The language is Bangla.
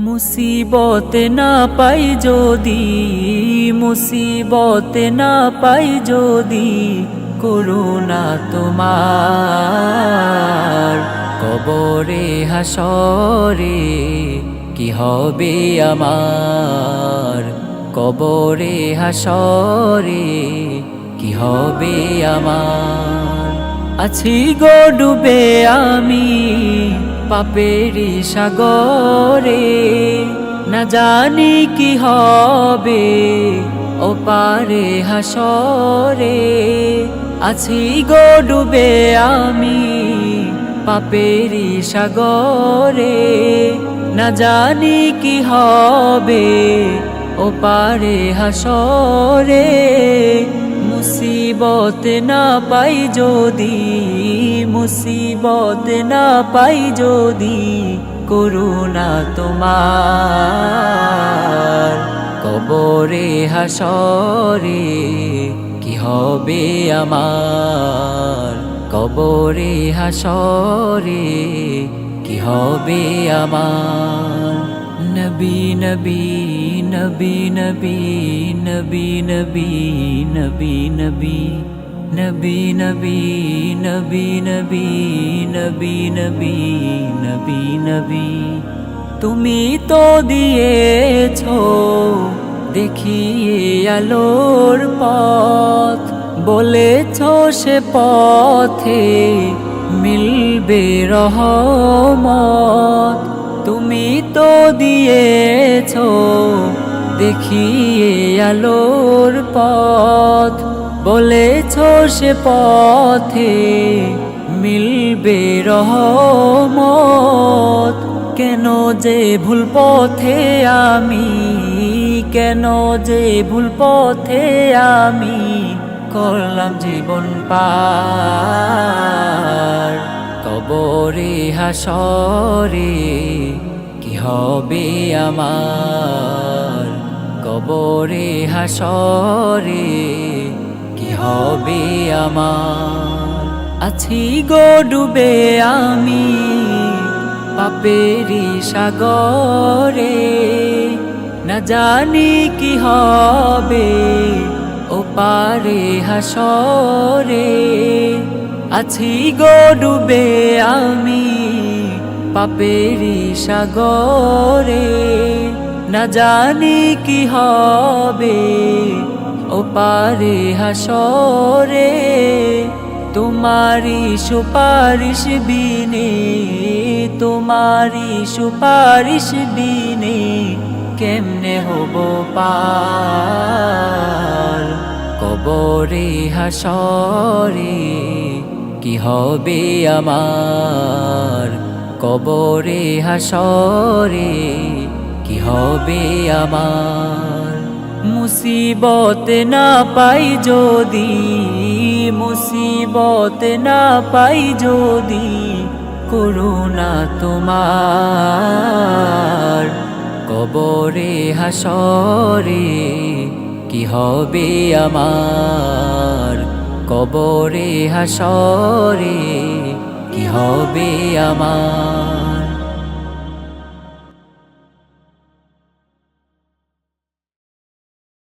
মুসিবত না পাই যদি, মুসিবত না পাই যদি, করুণা তোমার কবরে হাসরে কি হবে আমার, কবরে হাসরে কি হবে আমার। আছি গো ডুবে আমি পাপেরি সাগরে, না জানি কি হবে ও পারে হাসরে। আছি গো ডুবে আমি পাপেরি সাগরে, না জানি কি হবে ও পারে হাসরে। মুসিবত না পাই যদি, মুসিবত না পাই যদি, করুণা তোমার কবরে হাসরে কি হবে আমার, কবরে হাসরে কি হবে আমার। নবী নবী নবী নবী নবী নবী নবী নবী নবী নবী নবী নবী নবী নবী নবী নবী। তুমি তো দিয়েছো দেখিয়ে আলোর পথ, বলেছো সে পথে মিলবে রহমত। তুমি তো দিয়েছো দেখিয়ে আলোর পথ, বলেছো সে পথে মিলবে রহমত। কেন যে ভুল পথে আমি, কেন যে ভুল পথে আমি করলাম জীবন পার। কবরে হাসরে কি হবে আমার, কবরে হাসরে কি হবে আমার। আছি গো ডুবে আমি পাপেরি সাগরে, না জানি কি হবে ও পারে হাসরে। আছি গো ডুবে আমি পাপেরি সাগরে, না জানি কি হবে ও পারে হাসরে। তোমারি সুপারিশ বিনে, তোমারি সুপারিশ বিনে কেমনে হব পার। কবরে হাসরে কি হবে আমার, কবরে হাসরে কি হবে আমার। মুসিবত না পাই যদি, মুসিবত না পাই যদি, করুণা তোমার কবরে হাসরে কি হবে আমার, কবরে হাসরে কি হবে আমার।